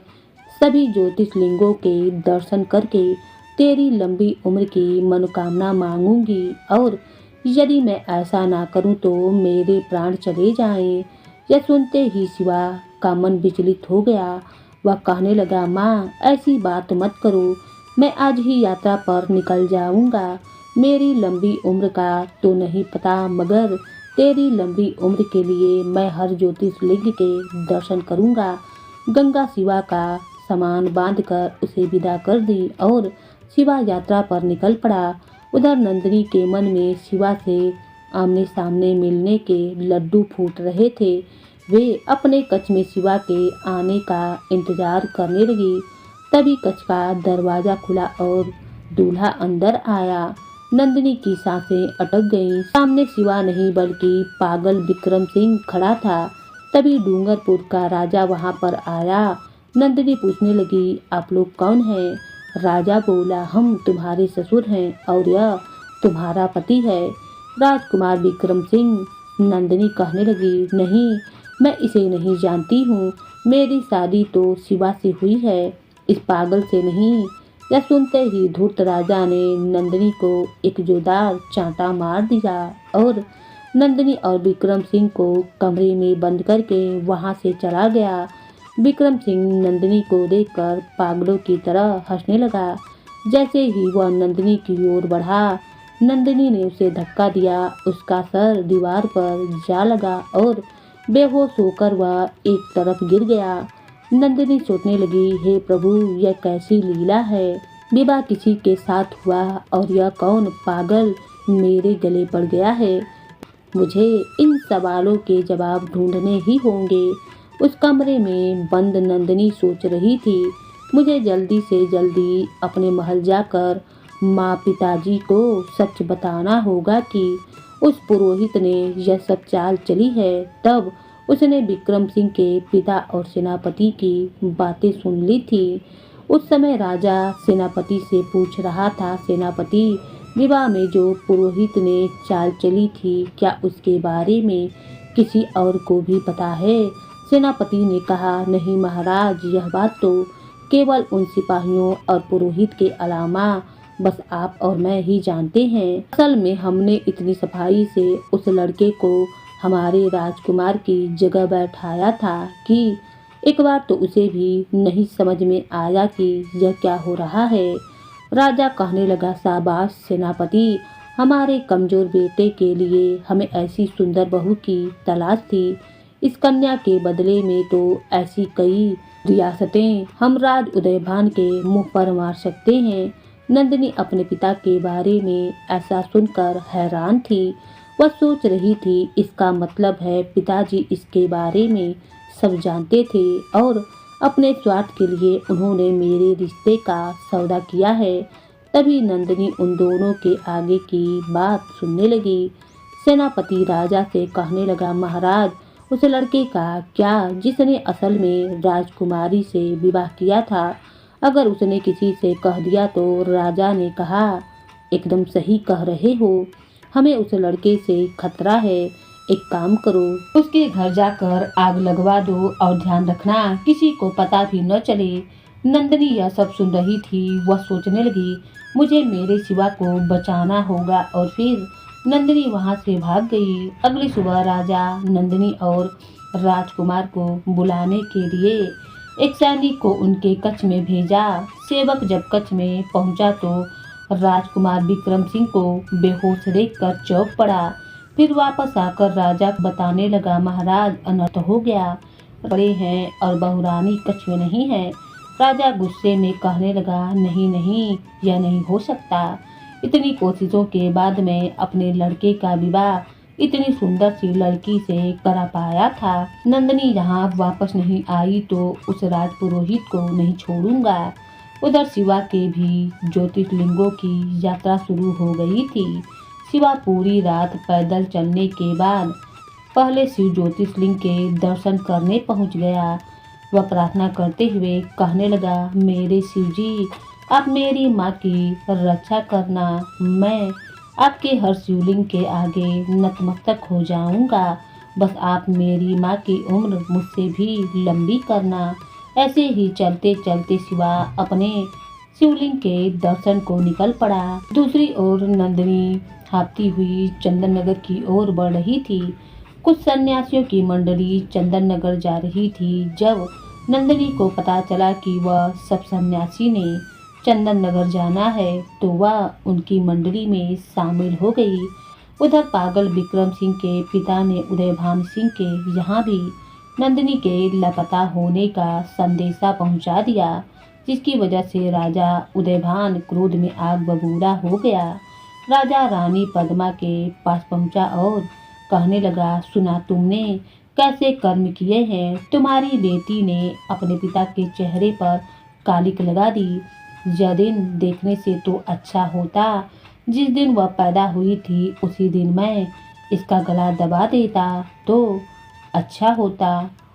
सभी ज्योतिषलिंगों के दर्शन करके तेरी लंबी उम्र की मनोकामना मांगूंगी, और यदि मैं ऐसा ना करूं तो मेरे प्राण चले जाएं। यह सुनते ही शिवा का मन विचलित हो गया। वह कहने लगा, माँ ऐसी बात मत करो, मैं आज ही यात्रा पर निकल जाऊंगा। मेरी लंबी उम्र का तो नहीं पता, मगर तेरी लंबी उम्र के लिए मैं हर ज्योतिषलिंग के दर्शन करूंगा। गंगा शिवा का सामान बांधकर उसे विदा कर दी और शिवा यात्रा पर निकल पड़ा। उधर नंदिनी के मन में शिवा से आमने सामने मिलने के लड्डू फूट रहे थे। वे अपने कक्ष में शिवा के आने का इंतजार करने लगी। तभी कक्ष का दरवाजा खुला और दूल्हा अंदर आया। नंदिनी की सांसें अटक गईं। सामने शिवा नहीं बल्कि पागल विक्रम सिंह खड़ा था। तभी डूंगरपुर का राजा वहां पर आया। नंदिनी पूछने लगी, आप लोग कौन हैं? राजा बोला, हम तुम्हारे ससुर हैं और यह तुम्हारा पति है, राजकुमार विक्रम सिंह। नंदिनी कहने लगी, नहीं, मैं इसे नहीं जानती हूँ। मेरी शादी तो शिवा से हुई है, इस पागल से नहीं। यह सुनते ही धूर्त राजा ने नंदिनी को एक जोरदार चांटा मार दिया और नंदिनी और विक्रम सिंह को कमरे में बंद करके वहां से चला गया। विक्रम सिंह नंदिनी को देखकर पागलों की तरह हंसने लगा। जैसे ही वह नंदिनी की ओर बढ़ा, नंदिनी ने उसे धक्का दिया। उसका सर दीवार पर जा लगा और बेहोश होकर वह एक तरफ गिर गया। नंदिनी सोचने लगी, हे प्रभु, यह कैसी लीला है। विवाह किसी के साथ हुआ और यह कौन पागल मेरे गले पड़ गया है। मुझे इन सवालों के जवाब ढूंढने ही होंगे। उस कमरे में बंद नंदिनी सोच रही थी, मुझे जल्दी से जल्दी अपने महल जाकर माँ पिताजी को सच बताना होगा कि उस पुरोहित ने यह सब चाल चली है। तब उसने विक्रम सिंह के पिता और सेनापति की बातें सुन ली थी। उस समय राजा सेनापति से पूछ रहा था, सेनापति, विवाह में जो पुरोहित ने चाल चली थी, क्या उसके बारे में किसी और को भी पता है? सेनापति ने कहा, नहीं महाराज, यह बात तो केवल उन सिपाहियों और पुरोहित के अलावा बस आप और मैं ही जानते हैं। असल में हमने इतनी सफाई से उस लड़के को हमारे राजकुमार की जगह बैठाया था कि एक बार तो उसे भी नहीं समझ में आया कि यह क्या हो रहा है। राजा कहने लगा, शाबाश सेनापति, हमारे कमजोर बेटे के लिए हमें ऐसी सुंदर बहू की तलाश थी। इस कन्या के बदले में तो ऐसी कई रियासतें हम राज उदयभान के मुंह पर मार सकते हैं। नंदिनी अपने पिता के बारे में ऐसा सुनकर हैरान थी। वह सोच रही थी, इसका मतलब है पिताजी इसके बारे में सब जानते थे और अपने स्वार्थ के लिए उन्होंने मेरे रिश्ते का सौदा किया है। तभी नंदिनी उन दोनों के आगे की बात सुनने लगी। सेनापति राजा से कहने लगा, महाराज, उस लड़के का क्या जिसने असल में राजकुमारी से विवाह किया था? अगर उसने किसी से कह दिया तो? राजा ने कहा, एकदम सही कह रहे हो, हमें उस लड़के से खतरा है। एक काम करो, उसके घर जाकर आग लगवा दो और ध्यान रखना किसी को पता भी न चले। नंदिनी यह सब सुन रही थी। वह सोचने लगी, मुझे मेरे शिवा को बचाना होगा, और फिर नंदिनी वहां से भाग गई। अगली सुबह राजा नंदिनी और राजकुमार को बुलाने के लिए एक सैनिक को उनके कक्ष में भेजा। सेवक जब कक्ष में पहुंचा तो राजकुमार विक्रम सिंह को बेहोश देखकर चौंक पड़ा। फिर वापस आकर राजा बताने लगा, महाराज, अनर्थ हो गया, बड़े हैं और बहुरानी कक्ष में नहीं है। राजा गुस्से में कहने लगा, नहीं नहीं, यह नहीं हो सकता। इतनी कोशिशों के बाद मैं अपने लड़के का विवाह इतनी सुंदर सी लड़की से करा पाया था। नंदिनी यहाँ वापस नहीं आई तो उस राजपुरोहित को नहीं छोड़ूंगा। उधर शिवा के भी ज्योतिर्लिंगों की यात्रा शुरू हो गई थी। शिवा पूरी रात पैदल चलने के बाद पहले शिव ज्योतिर्लिंग के दर्शन करने पहुंच गया। वह प्रार्थना करते हुए कहने लगा, मेरे शिव जी, आप मेरी माँ की रक्षा करना। मैं आपके हर शिवलिंग के आगे नतमस्तक हो जाऊंगा। बस आप मेरी माँ की उम्र मुझसे भी लंबी करना। ऐसे ही चलते चलते शिवा अपने शिवलिंग के दर्शन को निकल पड़ा। दूसरी ओर नंदिनी हाँफती हुई चंदन नगर की ओर बढ़ रही थी। कुछ सन्यासियों की मंडली चंदन नगर जा रही थी। जब नंदिनी को पता चला कि वह सब सन्यासी ने चंदन नगर जाना है तो वह उनकी मंडली में शामिल हो गई। उधर पागल विक्रम सिंह के पिता ने उदयभान सिंह के यहाँ भी नंदिनी के लापता होने का संदेशा पहुंचा दिया, जिसकी वजह से राजा उदयभान क्रोध में आग बबूला हो गया। राजा रानी पद्मा के पास पहुंचा और कहने लगा, सुना तुमने कैसे कर्म किए हैं? तुम्हारी बेटी ने अपने पिता के चेहरे पर कालिक लगा दी। यह दिन देखने से तो अच्छा होता, जिस दिन वह पैदा हुई थी उसी दिन मैं इसका गला दबा देता तो अच्छा होता।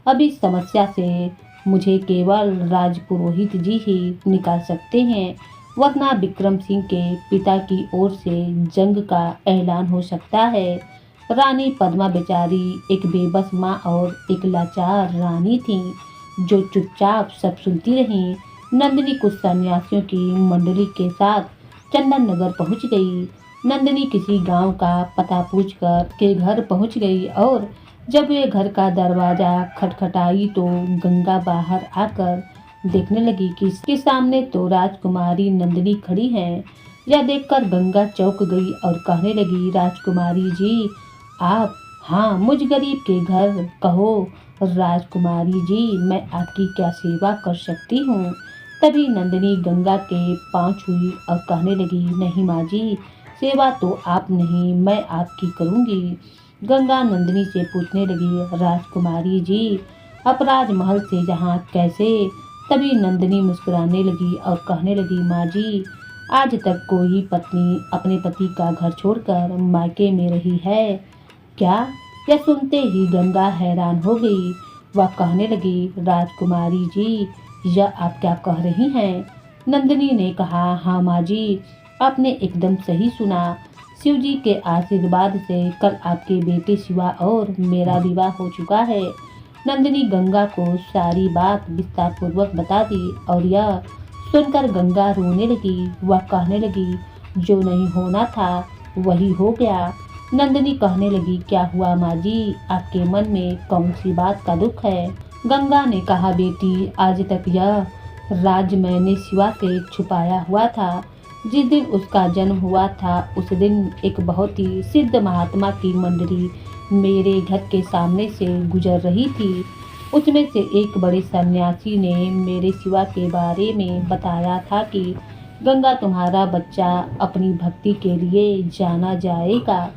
अब इस समस्या से मुझे केवल राजपुरोहित जी ही निकाल सकते हैं, वरना विक्रम सिंह के पिता की ओर से जंग का ऐलान हो सकता है। रानी पद्मा बेचारी एक बेबस माँ और एक लाचार रानी थी, जो चुपचाप सब सुनती रहीं। नंदिनी कुछ सन्यासियों की मंडली के साथ चंदन नगर पहुंच गई। नंदिनी किसी गांव का पता पूछकर के घर पहुंच गई और जब वे घर का दरवाजा खटखटाई तो गंगा बाहर आकर देखने लगी कि इसके सामने तो राजकुमारी नंदिनी खड़ी है। यह देखकर गंगा चौंक गई और कहने लगी, राजकुमारी जी आप? हाँ, मुझ गरीब के घर कहो राजकुमारी जी, मैं आपकी क्या सेवा कर सकती हूँ? तभी नंदिनी गंगा के पांव छुई और कहने लगी, नहीं माँ जी, सेवा तो आप नहीं मैं आपकी करूँगी। गंगा नंदिनी से पूछने लगी, राजकुमारी जी आप राजमहल से यहाँ कैसे? तभी नंदिनी मुस्कुराने लगी और कहने लगी, माँ जी, आज तक कोई पत्नी अपने पति का घर छोड़कर मायके में रही है क्या? यह सुनते ही गंगा हैरान हो गई। वह कहने लगी, राजकुमारी जी यह आप क्या कह रही हैं? नंदिनी ने कहा, हाँ माँ जी, आपने एकदम सही सुना। शिव जी के आशीर्वाद से कल आपके बेटे शिवा और मेरा विवाह हो चुका है। नंदिनी गंगा को सारी बात विस्तार पूर्वक बता दी और यह सुनकर गंगा रोने लगी। वह कहने लगी, जो नहीं होना था वही हो गया। नंदिनी कहने लगी, क्या हुआ माँ जी, आपके मन में कौन सी बात का दुख है? गंगा ने कहा, बेटी आज तक यह राज मैंने शिवा से छुपाया हुआ था, जिस दिन उसका जन्म हुआ था उस दिन एक बहुत ही सिद्ध महात्मा की मंडली मेरे घर के सामने से गुजर रही थी। उसमें से एक बड़े सन्यासी ने मेरे शिवा के बारे में बताया था कि गंगा तुम्हारा बच्चा अपनी भक्ति के लिए जाना जाएगा,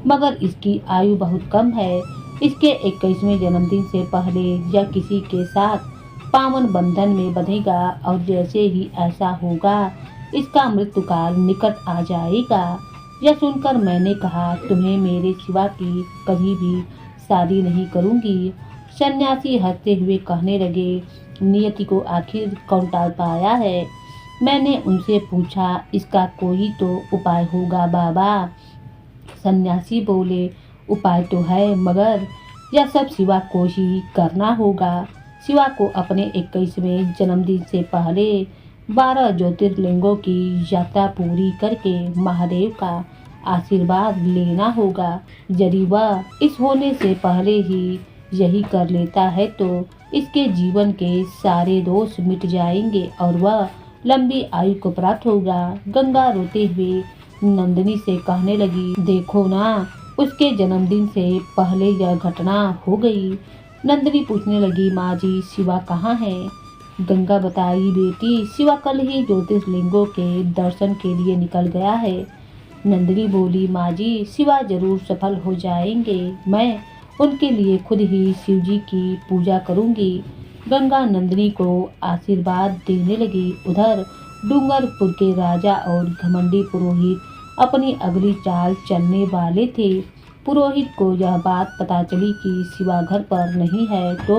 मगर इसकी आयु बहुत कम है। इसके 21वें जन्मदिन से पहले यह किसी के साथ पावन बंधन में बंधेगा और जैसे ही ऐसा होगा इसका मृत्यु काल निकट आ जाएगा। यह सुनकर मैंने कहा, तुम्हें मेरे सिवा की कभी भी शादी नहीं करूंगी। सन्यासी हंसते हुए कहने लगे, नियति को आखिर कौन टाल पाया है। मैंने उनसे पूछा, इसका कोई तो उपाय होगा बाबा। सन्यासी बोले, उपाय तो है, मगर यह सब शिवा को ही करना होगा। शिवा को अपने 21वें जन्मदिन से पहले 12 ज्योतिर्लिंगों की यात्रा पूरी करके महादेव का आशीर्वाद लेना होगा। यदि वह इस होने से पहले ही यही कर लेता है तो इसके जीवन के सारे दोष मिट जाएंगे और वह लंबी आयु को प्राप्त होगा। गंगा रोते हुए नंदिनी से कहने लगी, देखो ना, उसके जन्मदिन से पहले यह घटना हो गई। नंदिनी पूछने लगी, माँ जी शिवा कहाँ है। गंगा बताई, बेटी शिवा कल ही ज्योतिर्लिंगों के दर्शन के लिए निकल गया है। नंदिनी बोली, माँ जी शिवा जरूर सफल हो जाएंगे, मैं उनके लिए खुद ही शिव जी की पूजा करूंगी। गंगा नंदिनी को आशीर्वाद देने लगी। उधर डूंगरपुर के राजा और घमंडी पुरोहित अपनी अगली चाल चलने वाले थे। पुरोहित को यह बात पता चली कि शिवा घर पर नहीं है तो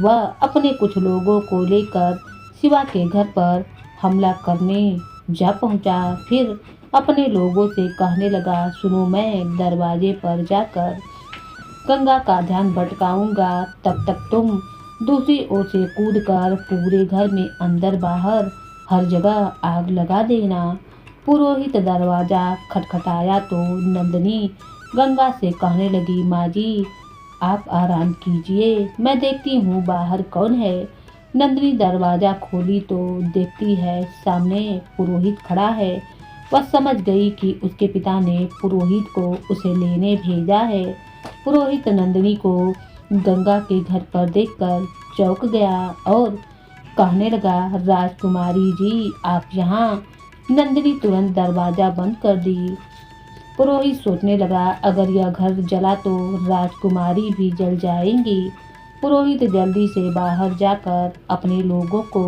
वह अपने कुछ लोगों को लेकर शिवा के घर पर हमला करने जा पहुंचा। फिर अपने लोगों से कहने लगा, सुनो, मैं दरवाजे पर जाकर गंगा का ध्यान भटकाऊंगा, तब तक तुम दूसरी ओर से कूदकर पूरे घर में अंदर बाहर हर जगह आग लगा देना। पुरोहित दरवाजा खटखटाया तो नंदिनी गंगा से कहने लगी, माँ जी आप आराम कीजिए, मैं देखती हूँ बाहर कौन है। नंदिनी दरवाजा खोली तो देखती है सामने पुरोहित खड़ा है। वह समझ गई कि उसके पिता ने पुरोहित को उसे लेने भेजा है। पुरोहित नंदिनी को गंगा के घर पर देखकर चौंक गया और कहने लगा, राजकुमारी जी आप यहाँ। नंदिनी तुरंत दरवाजा बंद कर दी। पुरोहित सोचने लगा, अगर यह घर जला तो राजकुमारी भी जल जाएंगी। पुरोहित जल्दी से बाहर जाकर अपने लोगों को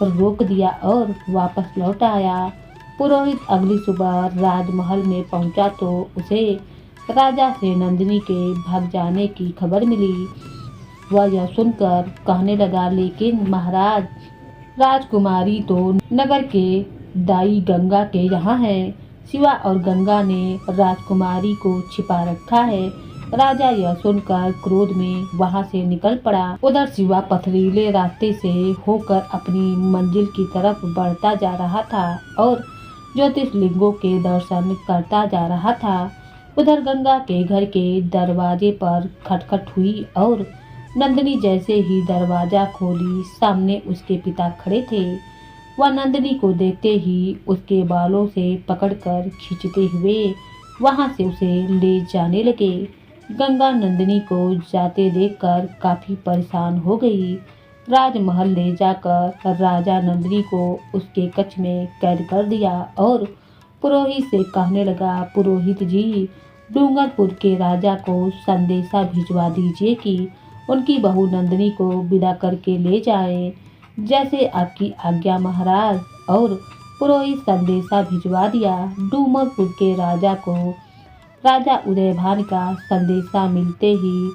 रोक दिया और वापस लौट आया। पुरोहित अगली सुबह राजमहल में पहुंचा तो उसे राजा से नंदिनी के भाग जाने की खबर मिली। वह यह सुनकर कहने लगा, लेकिन महाराज, राजकुमारी तो नगर के दाई गंगा के यहाँ है। शिवा और गंगा ने राजकुमारी को छिपा रखा है। राजा यह सुनकर क्रोध में वहाँ से निकल पड़ा। उधर शिवा पथरीले रास्ते से होकर अपनी मंजिल की तरफ बढ़ता जा रहा था और ज्योतिर्लिंगों के दर्शन करता जा रहा था। उधर गंगा के घर के दरवाजे पर खटखट हुई और नंदिनी जैसे ही दरवाजा खोली सामने उसके पिता खड़े थे। वह नंदिनी को देखते ही उसके बालों से पकड़कर खींचते हुए वहां से उसे ले जाने लगे। गंगा नंदिनी को जाते देखकर काफी परेशान हो गई। राजमहल ले जाकर राजा नंदिनी को उसके कक्ष में कैद कर दिया और पुरोहित से कहने लगा, पुरोहित जी डूंगरपुर के राजा को संदेशा भिजवा दीजिए कि उनकी बहू नंदिनी को विदा करके ले जाए। जैसे आपकी आज्ञा महाराज। और पुरोहित संदेशा भिजवा दिया। डूंगरपुर के राजा को राजा उदयभान का संदेशा मिलते ही,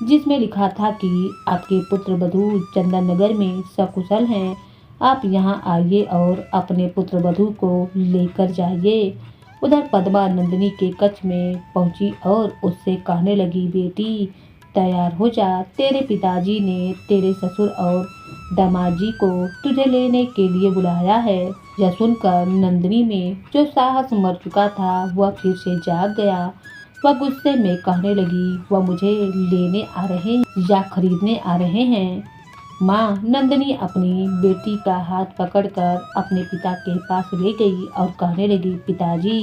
जिसमें लिखा था कि आपके पुत्र वधू चंदन नगर में सकुशल हैं, आप यहां आइए और अपने पुत्र वधू को लेकर जाइए। उधर पद्मा नंदिनी के कक्ष में पहुंची और उससे कहने लगी, बेटी तैयार हो जा, तेरे पिताजी ने तेरे ससुर और दामाद जी को तुझे लेने के लिए बुलाया है। यह सुनकर नंदिनी में जो साहस मर चुका था वह फिर से जाग गया। वह गुस्से में कहने लगी, वह मुझे लेने आ रहे हैं या खरीदने आ रहे हैं। माँ नंदिनी अपनी बेटी का हाथ पकड़कर अपने पिता के पास ले गई और कहने लगी, पिताजी,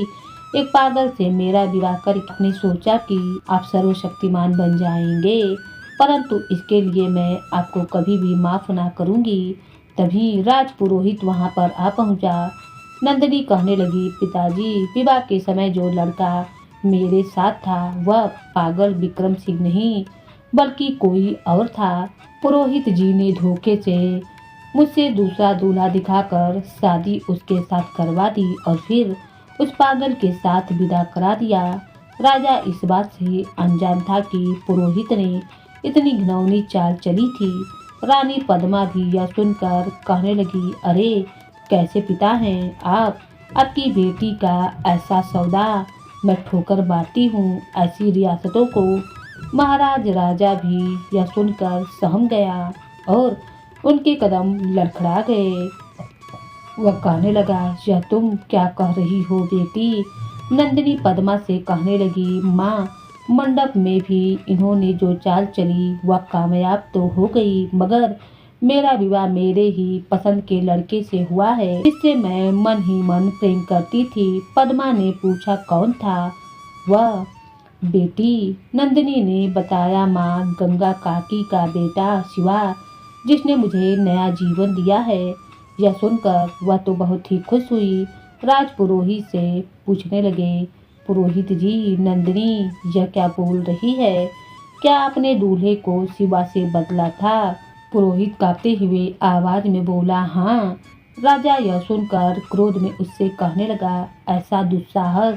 एक पागल से मेरा विवाह कर आपने सोचा कि आप सर्वशक्तिमान बन जाएंगे, परंतु इसके लिए मैं आपको कभी भी माफ ना करूंगी। तभी राजपुरोहित वहां पर आ पहुंचा। नंदिनी कहने लगी, पिताजी, विवाह के समय जो लड़का मेरे साथ था वह पागल विक्रम सिंह नहीं बल्कि कोई और था। पुरोहित जी ने धोखे से मुझसे दूसरा दूल्हा दिखाकर शादी उसके साथ करवा दी और फिर उस पागल के साथ विदा करा दिया। राजा इस बात से अनजान था कि पुरोहित ने इतनी घिनौनी चाल चली थी। रानी पद्मा भी यह सुनकर कहने लगी, अरे कैसे पिता हैं आप, आपकी बेटी का ऐसा सौदा मैं ठोकर बाती हूँ। ऐसी रियासतों को महाराज राजा भी यह सुनकर सहम गया और उनके कदम लड़खड़ा गए। वह कहने लगा, यह तुम क्या कह रही हो बेटी? नंदिनी पद्मा से कहने लगी, माँ, मंडप में भी इन्होंने जो चाल चली वह कामयाब तो हो गई, मगर मेरा विवाह मेरे ही पसंद के लड़के से हुआ है जिससे मैं मन ही मन प्रेम करती थी। पद्मा ने पूछा, कौन था वह? बेटी, नंदिनी ने बताया, माँ, गंगा काकी का बेटा शिवा, जिसने मुझे नया जीवन दिया है। यह सुनकर वह तो बहुत ही खुश हुई। राजपुरोहित से पूछने लगे, पुरोहित जी, नंदिनी यह क्या बोल रही है? क्या आपने दूल्हे को शिवा से बदला था? पुरोहित कांपते हुए आवाज में बोला, हाँ। राजा यह सुनकर क्रोध में उससे कहने लगा, ऐसा दुस्साहस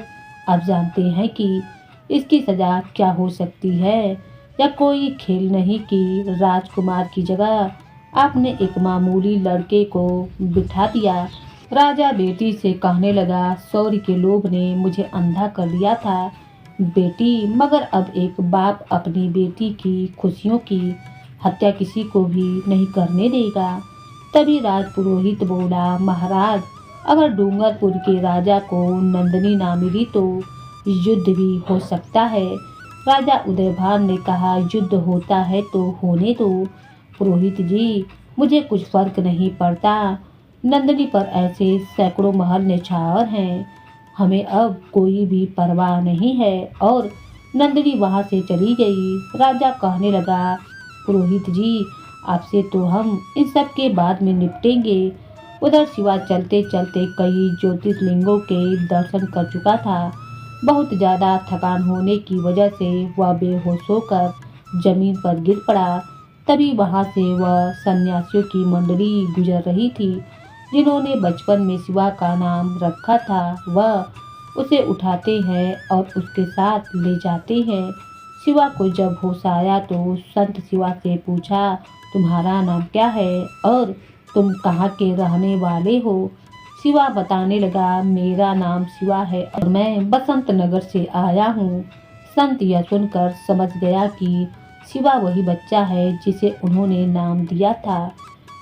आप जानते हैं कि इसकी सजा क्या हो सकती है? या कोई खेल नहीं कि राजकुमार की जगह आपने एक मामूली लड़के को बिठा दिया। राजा बेटी से कहने लगा, शौर्य के लोभ ने मुझे अंधा कर दिया था बेटी, मगर अब एक बाप अपनी बेटी की खुशियों की हत्या किसी को भी नहीं करने देगा। तभी राजपुरोहित बोला, महाराज, अगर डूंगरपुर के राजा को नंदिनी ना मिली तो युद्ध भी हो सकता है। राजा उदयभान ने कहा, युद्ध होता है तो होने दो पुरोहित जी, मुझे कुछ फर्क नहीं पड़ता। नंदिनी पर ऐसे सैकड़ों महल न्यौछावर हैं, हमें अब कोई भी परवाह नहीं है। और नंदिनी वहां से चली गई। राजा कहने लगा, पुरोहित जी, आपसे तो हम इन सब के बाद में निपटेंगे। उधर शिवा चलते चलते कई ज्योतिर्लिंगों के दर्शन कर चुका था। बहुत ज़्यादा थकान होने की वजह से वह बेहोश होकर जमीन पर गिर पड़ा। तभी वहां से वह सन्यासियों की मंडली गुजर रही थी जिन्होंने बचपन में शिवा का नाम रखा था। वह उसे उठाते हैं और उसके साथ ले जाते हैं। शिवा को जब होश आया तो संत शिवा से पूछा, तुम्हारा नाम क्या है और तुम कहाँ के रहने वाले हो? शिवा बताने लगा, मेरा नाम शिवा है और मैं बसंत नगर से आया हूँ। संत यह सुनकर समझ गया कि शिवा वही बच्चा है जिसे उन्होंने नाम दिया था।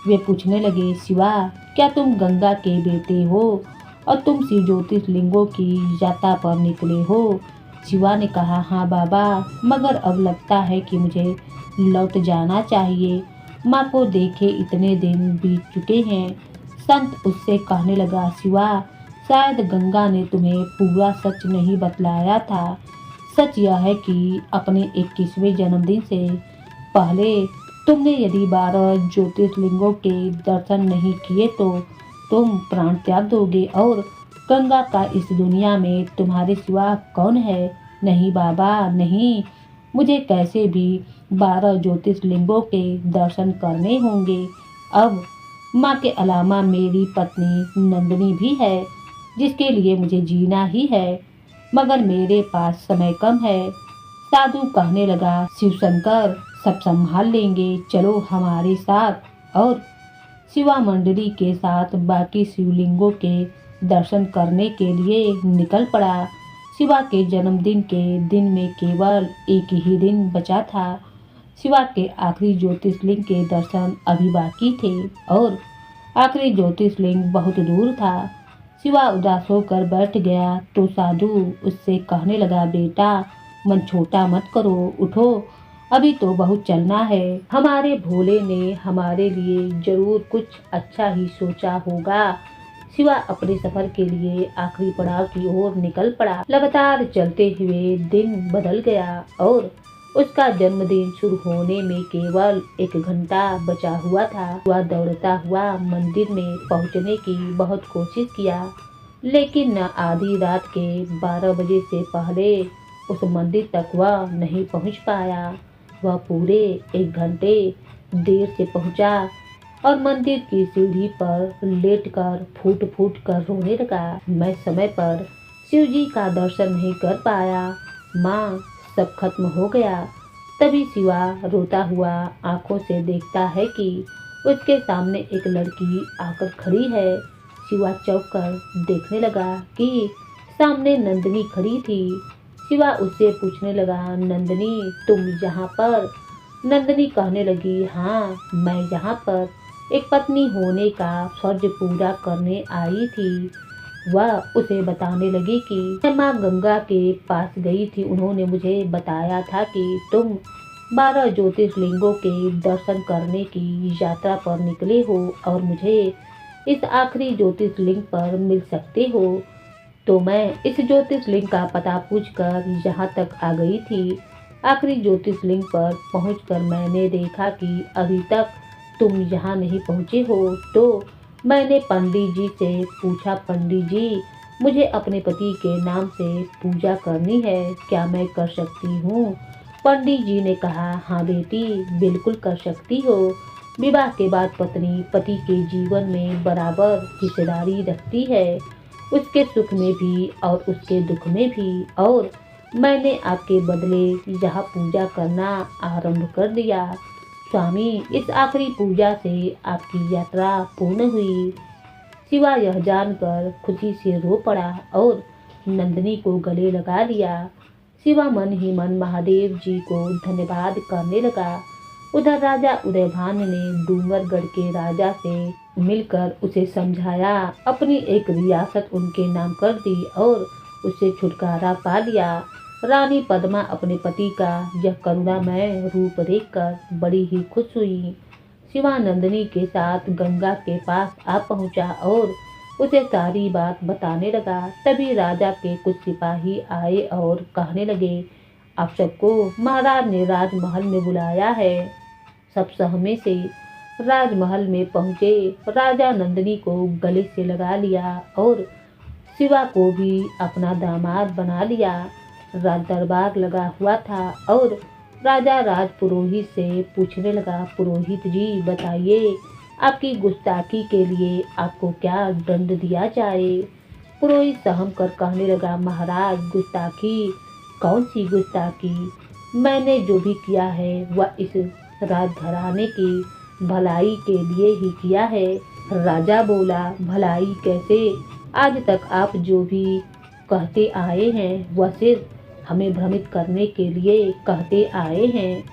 वे पूछने लगे, शिवा, क्या तुम गंगा के बेटे हो और तुम शिव ज्योतिर्लिंगों की यात्रा पर निकले हो? शिवा ने कहा, हाँ बाबा, मगर अब लगता है कि मुझे लौट जाना चाहिए। माँ को देखे इतने दिन बीत चुके हैं। संत उससे कहने लगा, शिवा, शायद गंगा ने तुम्हें पूरा सच नहीं बतलाया था। सच यह है कि अपने 21वें जन्मदिन से पहले तुमने यदि 12 ज्योतिर्लिंगों के दर्शन नहीं किए तो तुम प्राण त्याग दोगे और गंगा का इस दुनिया में तुम्हारे सिवा कौन है? नहीं बाबा, नहीं, मुझे कैसे भी 12 ज्योतिर्लिंगों के दर्शन करने होंगे। अब माँ के अलावा मेरी पत्नी नंदिनी भी है जिसके लिए मुझे जीना ही है, मगर मेरे पास समय कम है। साधु कहने लगा, शिव शंकर सब संभाल लेंगे, चलो हमारे साथ। और शिवा मंडली के साथ बाकी शिवलिंगों के दर्शन करने के लिए निकल पड़ा। शिवा के जन्मदिन के दिन में केवल एक ही दिन बचा था। शिवा के आखिरी ज्योतिर्लिंग के दर्शन अभी बाकी थे और आखिरी ज्योतिर्लिंग बहुत दूर था। शिवा उदास होकर बैठ गया तो साधु उससे कहने लगा, बेटा, मन छोटा मत करो, उठो अभी तो बहुत चलना है। हमारे भोले ने हमारे लिए जरूर कुछ अच्छा ही सोचा होगा। शिवा अपने सफर के लिए आखिरी पड़ाव की ओर निकल पड़ा। लगातार चलते हुए दिन बदल गया और उसका जन्मदिन शुरू होने में केवल 1 घंटा बचा हुआ था। वह दौड़ता हुआ मंदिर में पहुंचने की बहुत कोशिश किया, लेकिन आधी रात के 12 बजे से पहले उस मंदिर तक वह नहीं पहुंच पाया। वह पूरे 1 घंटे देर से पहुंचा और मंदिर की सीढ़ी पर लेटकर फूट फूट कर रोने लगा। मैं समय पर शिव जी का दर्शन नहीं कर पाया। माँ, सब खत्म हो गया। तभी शिवा रोता हुआ आंखों से देखता है कि उसके सामने एक लड़की आकर खड़ी है। शिवा चौंक कर देखने लगा कि सामने नंदिनी खड़ी थी। शिवा उससे पूछने लगा, नंदिनी, तुम यहाँ पर? नंदिनी कहने लगी, हाँ, मैं यहाँ पर एक पत्नी होने का फर्ज पूरा करने आई थी। वह उसे बताने लगी कि मैं माँ गंगा के पास गई थी। उन्होंने मुझे बताया था कि तुम 12 ज्योतिर्लिंगों के दर्शन करने की यात्रा पर निकले हो और मुझे इस आखिरी ज्योतिर्लिंग पर मिल सकते हो। तो मैं इस ज्योतिर्लिंग का पता पूछकर यहाँ तक आ गई थी। आखिरी ज्योतिर्लिंग पर पहुंचकर मैंने देखा कि अभी तक तुम यहाँ नहीं पहुँचे हो। तो मैंने पंडित जी से पूछा, पंडित जी, मुझे अपने पति के नाम से पूजा करनी है, क्या मैं कर सकती हूँ? पंडित जी ने कहा, हाँ बेटी, बिल्कुल कर सकती हो। विवाह के बाद पत्नी पति के जीवन में बराबर हिस्सेदारी रखती है, उसके सुख में भी और उसके दुख में भी। और मैंने आपके बदले यह पूजा करना आरंभ कर दिया। स्वामी, इस आखिरी पूजा से आपकी यात्रा पूर्ण हुई। शिवा यह जानकर खुशी से रो पड़ा और नंदिनी को गले लगा लिया। शिवा मन ही मन महादेव जी को धन्यवाद करने लगा। उधर राजा उदयभान ने डूंगरगढ़ के राजा से मिलकर उसे समझाया, अपनी एक रियासत उनके नाम कर दी और उससे छुटकारा पा लिया। रानी पद्मा अपने पति का यह करुणामय रूप देखकर बड़ी ही खुश हुई। शिवा नंदिनी के साथ गंगा के पास आ पहुंचा और उसे सारी बात बताने लगा। तभी राजा के कुछ सिपाही आए और कहने लगे, आप सबको महाराज ने राजमहल में बुलाया है। सब सहमे से राजमहल में पहुंचे। राजा नंदिनी को गले से लगा लिया और शिवा को भी अपना दामाद बना लिया। राज दरबार लगा हुआ था और राजा राज पुरोहित से पूछने लगा, पुरोहित जी बताइए, आपकी गुस्ताखी के लिए आपको क्या दंड दिया जाए? पुरोहित सहम कर कहने लगा, महाराज, गुस्ताखी? कौन सी गुस्ताखी? मैंने जो भी किया है वह इस राजघराने की भलाई के लिए ही किया है। राजा बोला, भलाई कैसे? आज तक आप जो भी कहते आए हैं वह सिर्फ हमें भ्रमित करने के लिए कहते आए हैं।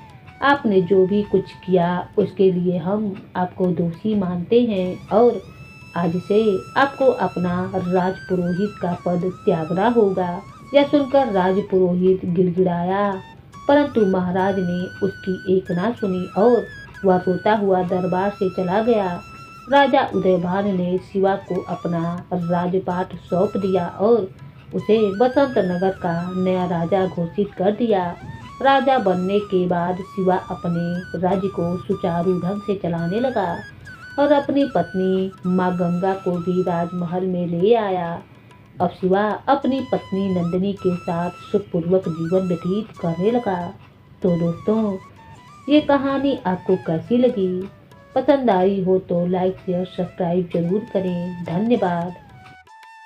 आपने जो भी कुछ किया उसके लिए हम आपको दोषी मानते हैं और आज से आपको अपना राजपुरोहित का पद त्यागना होगा। यह सुनकर राजपुरोहित गिड़गिड़ाया, परंतु महाराज ने उसकी एक ना सुनी और वह रोता हुआ दरबार से चला गया। राजा उदयभान ने शिवा को अपना राजपाट सौंप दिया और उसे बसंत नगर का नया राजा घोषित कर दिया। राजा बनने के बाद शिवा अपने राज्य को सुचारू ढंग से चलाने लगा और अपनी पत्नी माँ गंगा को भी राजमहल में ले आया। अब शिवा अपनी पत्नी नंदिनी के साथ सुखपूर्वक जीवन व्यतीत करने लगा। तो दोस्तों, ये कहानी आपको कैसी लगी? पसंद आई हो तो लाइक शेयर सब्सक्राइब जरूर करें। धन्यवाद।